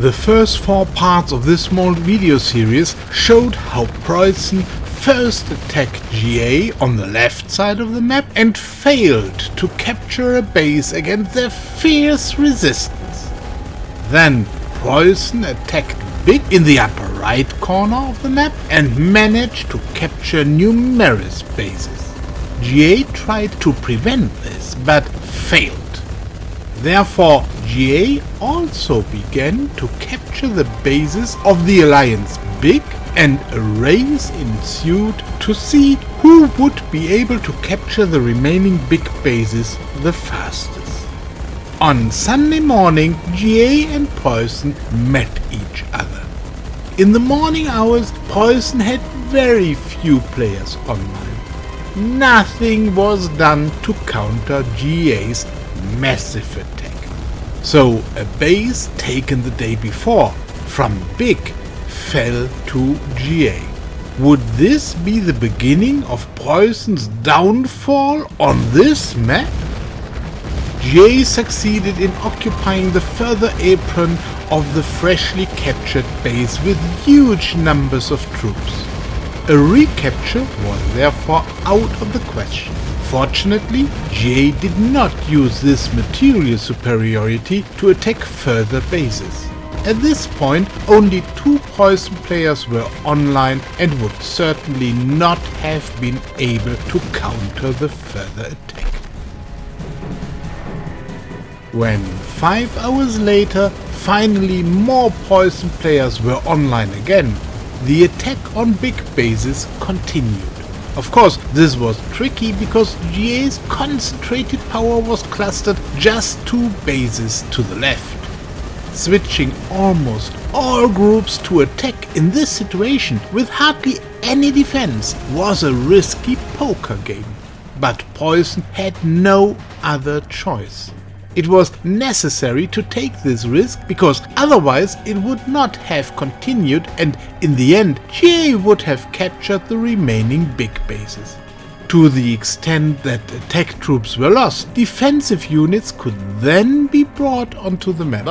The first 4 parts of this small video series showed how PREUSSEN first attacked GA on the left side of the map and failed to capture a base against their fierce resistance. Then PREUSSEN attacked Big in the upper right corner of the map and managed to capture numerous bases. GA tried to prevent this but failed. Therefore, GA also began to capture the bases of the Alliance Big, and a race ensued to see who would be able to capture the remaining big bases the fastest. On Sunday morning, GA and PREUSSEN met each other. In the morning hours, PREUSSEN had very few players online. Nothing was done to counter GA's massive attack. So a base taken the day before from Big fell to GA. Would this be the beginning of PREUSSEN's downfall on this map? GA succeeded in occupying the further apron of the freshly captured base with huge numbers of troops. A recapture was therefore out of the question. Fortunately, GA did not use this material superiority to attack further bases. At this point, only 2 PREUSSEN players were online and would certainly not have been able to counter the further attack. When 5 hours later, finally more PREUSSEN players were online again, the attack on big bases continued. Of course, this was tricky because GA's concentrated power was clustered just 2 bases to the left. Switching almost all groups to attack in this situation with hardly any defense was a risky poker game. But PREUSSEN had no other choice. It was necessary to take this risk because otherwise it would not have continued, and in the end GA would have captured the remaining big bases. To the extent that attack troops were lost, defensive units could then be brought onto the map.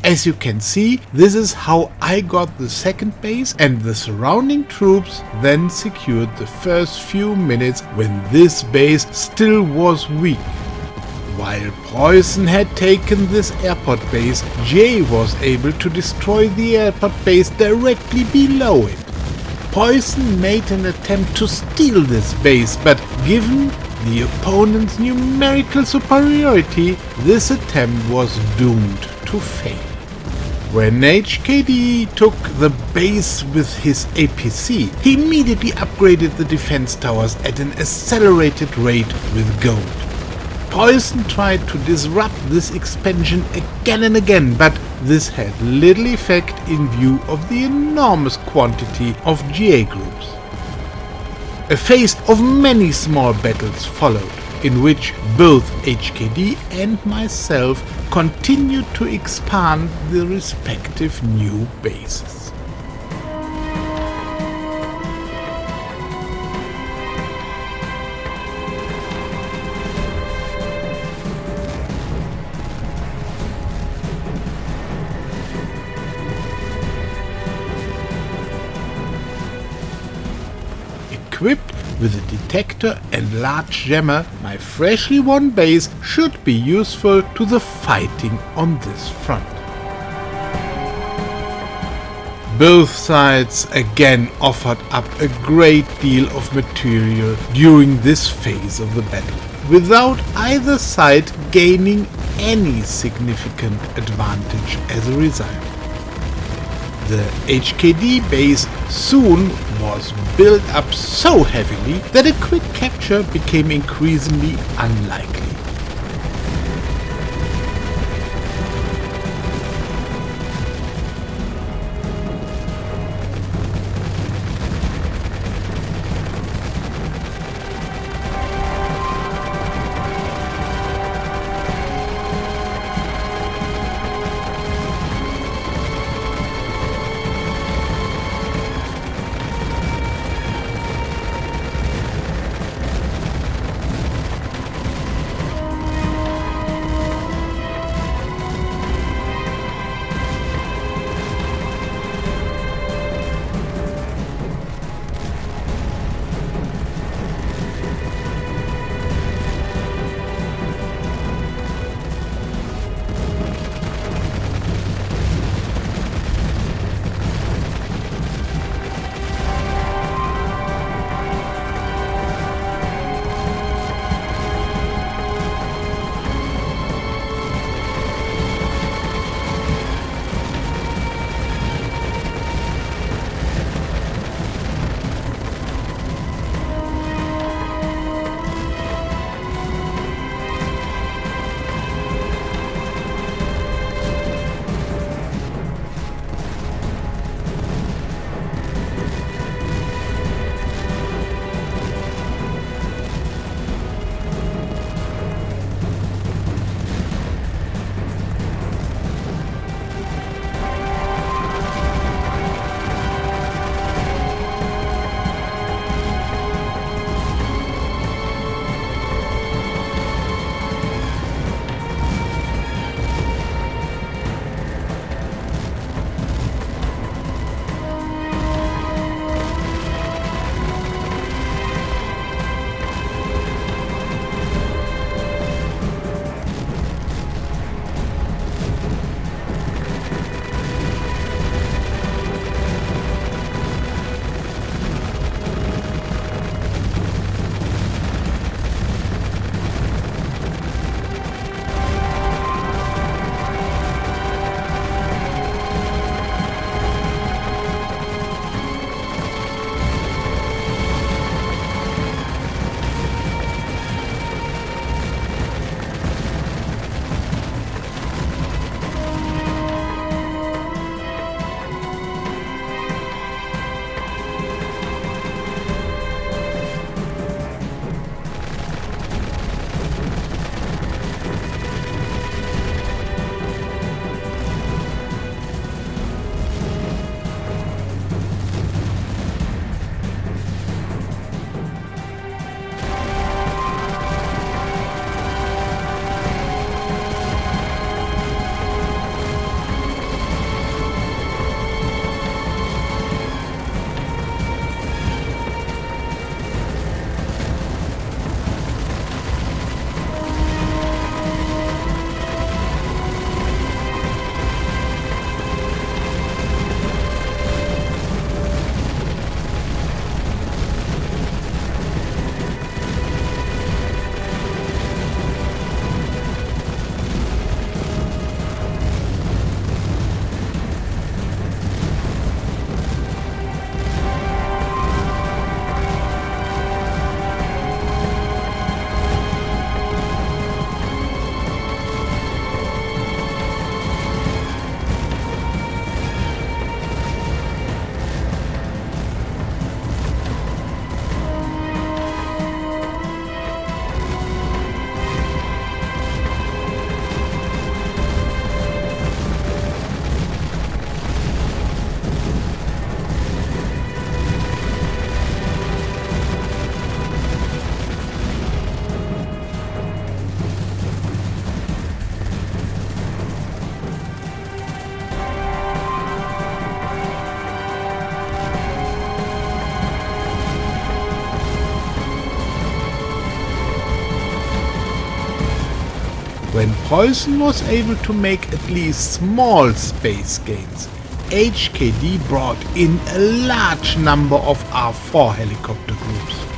As you can see, this is how I got the second base, and the surrounding troops then secured the first few minutes when this base still was weak. While PREUSSEN had taken this airport base, GA was able to destroy the airport base directly below it. PREUSSEN made an attempt to steal this base, but given the opponent's numerical superiority, this attempt was doomed to fail. When HKD took the base with his APC, he immediately upgraded the defense towers at an accelerated rate with gold. PREUSSEN tried to disrupt this expansion again and again, but this had little effect in view of the enormous quantity of GA groups. A phase of many small battles followed, in which both HKD and myself continued to expand the respective new bases. Equipped with a detector and large jammer, my freshly won base should be useful to the fighting on this front. Both sides again offered up a great deal of material during this phase of the battle, without either side gaining any significant advantage as a result. The HKD base soon was built up so heavily that a quick capture became increasingly unlikely. when PREUSSEN was able to make at least small space gains, HKD brought in a large number of R4 helicopter groups.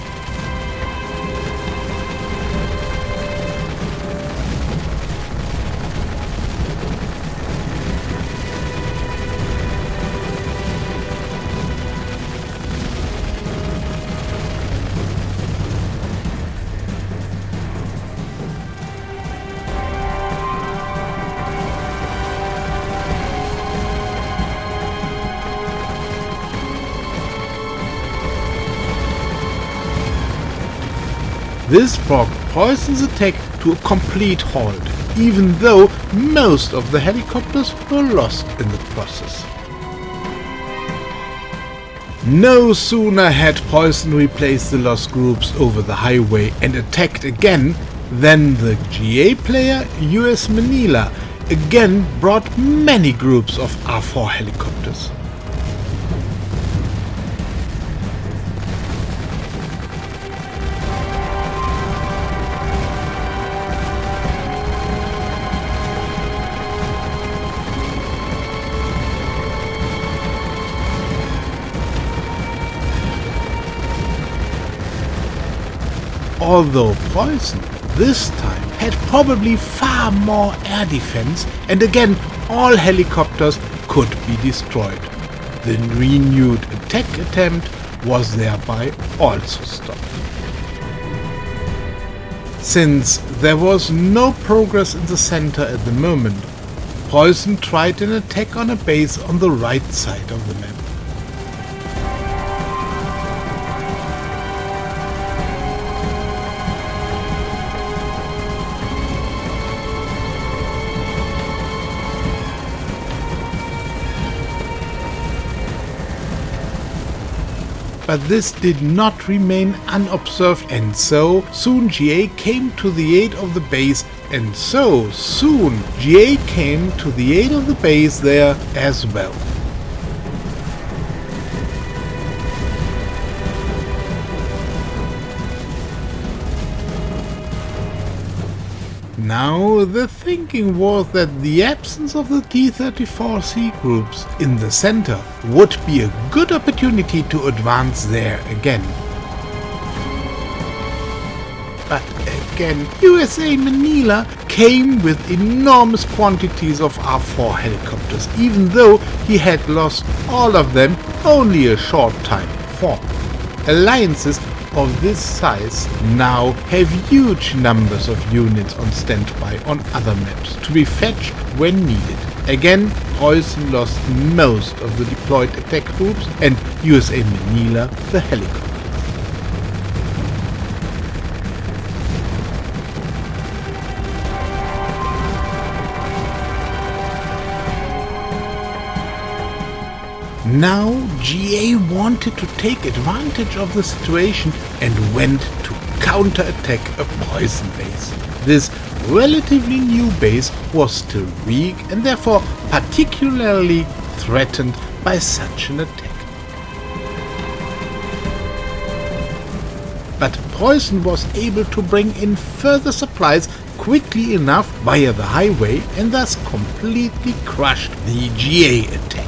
This brought PREUSSEN's attack to a complete halt, even though most of the helicopters were lost in the process. No sooner had PREUSSEN replaced the lost groups over the highway and attacked again than the GA player US Manila again brought many groups of R4 helicopters. Although PREUSSEN this time had probably far more air defense, and again all helicopters could be destroyed. The renewed attack attempt was thereby also stopped. Since there was no progress in the center at the moment, PREUSSEN tried an attack on a base on the right side of the map. But this did not remain unobserved, and so soon GA came to the aid of the base, and so soon GA came to the aid of the base there as well. Now the thinking was that the absence of the T-34C groups in the center would be a good opportunity to advance there again. But again, USA Manila came with enormous quantities of R4 helicopters, even though he had lost all of them only a short time before. Alliances of this size now have huge numbers of units on standby on other maps to be fetched when needed. Again, PREUSSEN lost most of the deployed attack groups and USA Manila the helicopter. Now GA wanted to take advantage of the situation and went to counter-attack a PREUSSEN base. This relatively new base was still weak and therefore particularly threatened by such an attack. But PREUSSEN was able to bring in further supplies quickly enough via the highway and thus completely crushed the GA attack.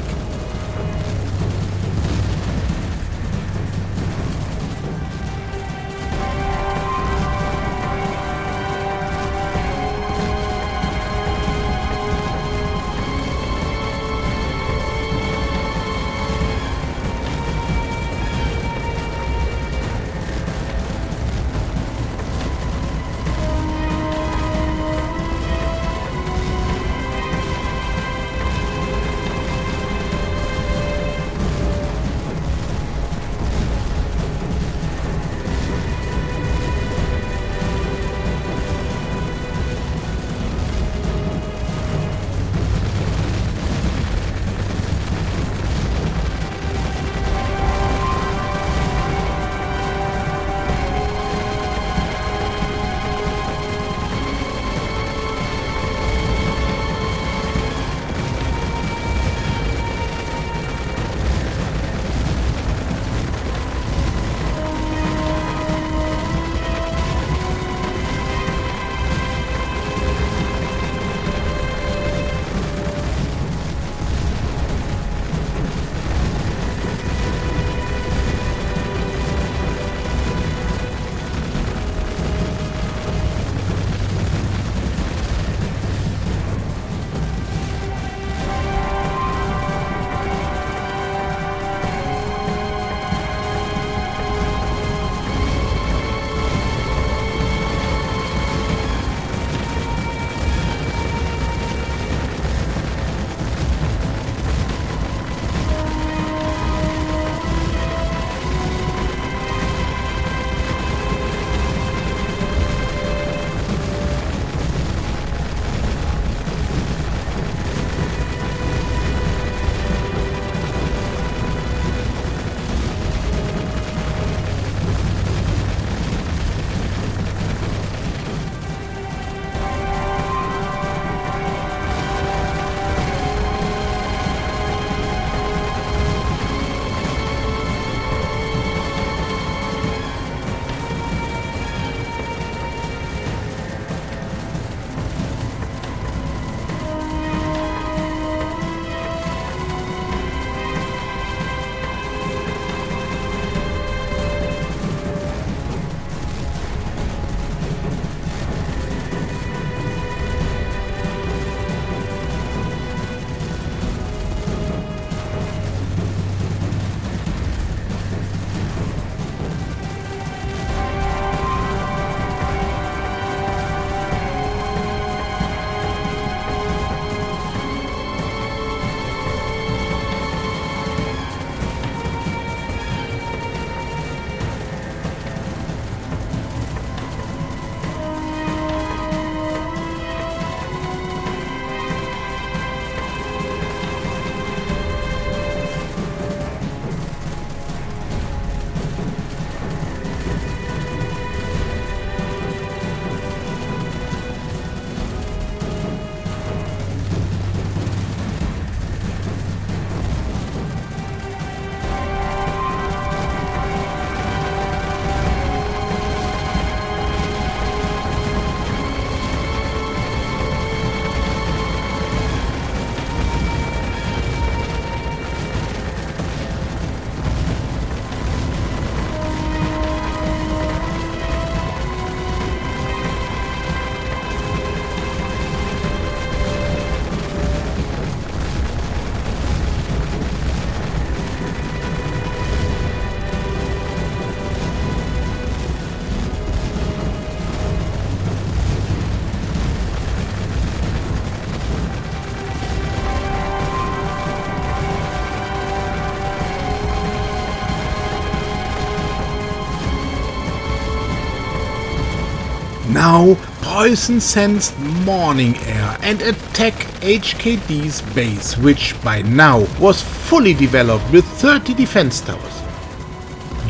Now PREUSSEN sensed morning air and attacked HKD's base, which by now was fully developed with 30 defense towers.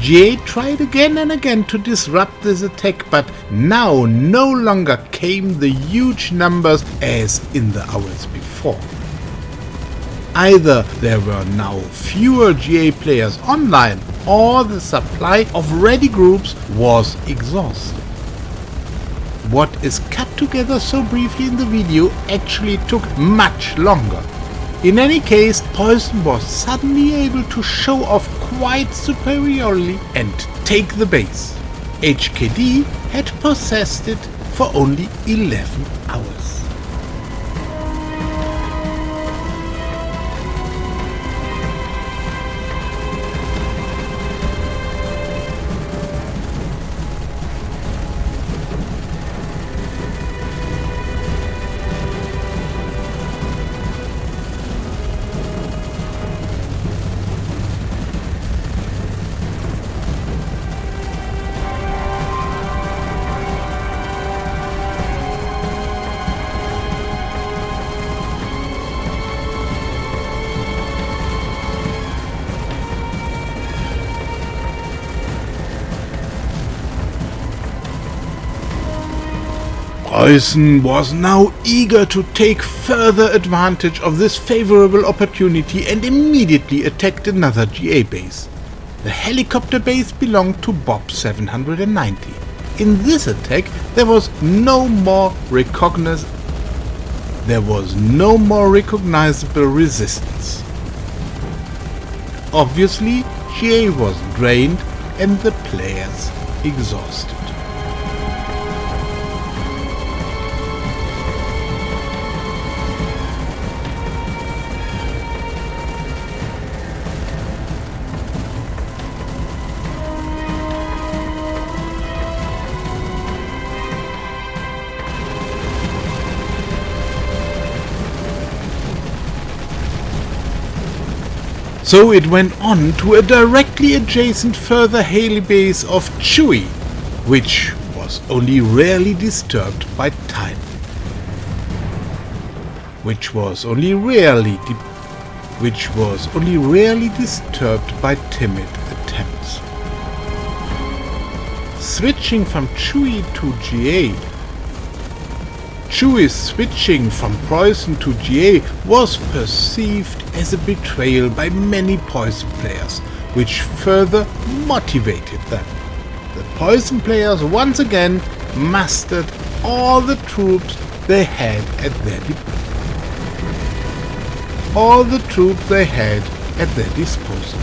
GA tried again and again to disrupt this attack, but now no longer came the huge numbers as in the hours before. Either there were now fewer GA players online, or the supply of ready groups was exhausted. What is cut together so briefly in the video actually took much longer. In any case, PREUSSEN was suddenly able to show off quite superiorly and take the base. HKD had possessed it for only 11 hours. PREUSSEN was now eager to take further advantage of this favorable opportunity and immediately attacked another GA base. The helicopter base belonged to Bob 790. In this attack there was no more recognizable resistance. Obviously, GA was drained and the players exhausted. So it went on to a directly adjacent further heli base of Chewie, which was only rarely disturbed by time. Which was only rarely disturbed by timid attempts. Switching from Chewie to GA. Chewie's switching from PREUSSEN to GA was perceived as a betrayal by many PREUSSEN players, which further motivated them. The PREUSSEN players once again mustered all the troops they had at their disposal.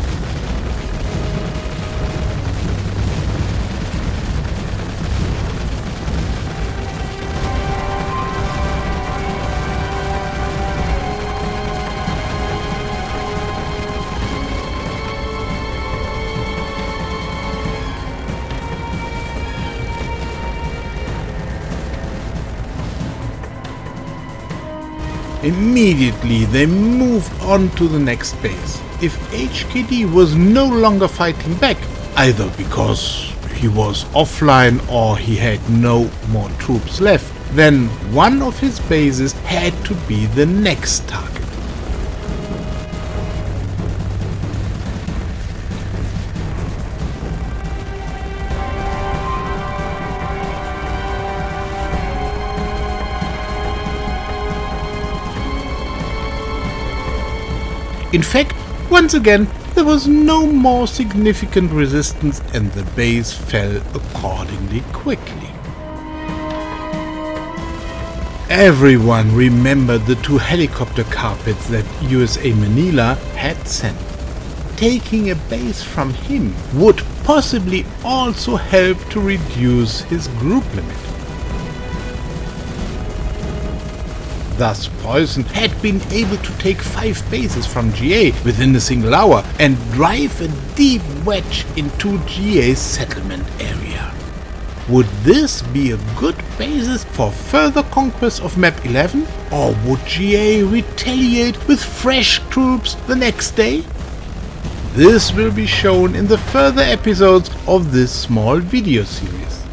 Immediately they moved on to the next base. If HKD was no longer fighting back, either because he was offline or he had no more troops left, then one of his bases had to be the next target. In fact, once again, there was no more significant resistance and the base fell accordingly quickly. Everyone remembered the 2 helicopter carpets that USA Manila had sent. Taking a base from him would possibly also help to reduce his group limit. Thus, PREUSSEN had been able to take 5 bases from GA within a single hour and drive a deep wedge into GA's settlement area. Would this be a good basis for further conquest of Map 11, or would GA retaliate with fresh troops the next day? This will be shown in the further episodes of this small video series.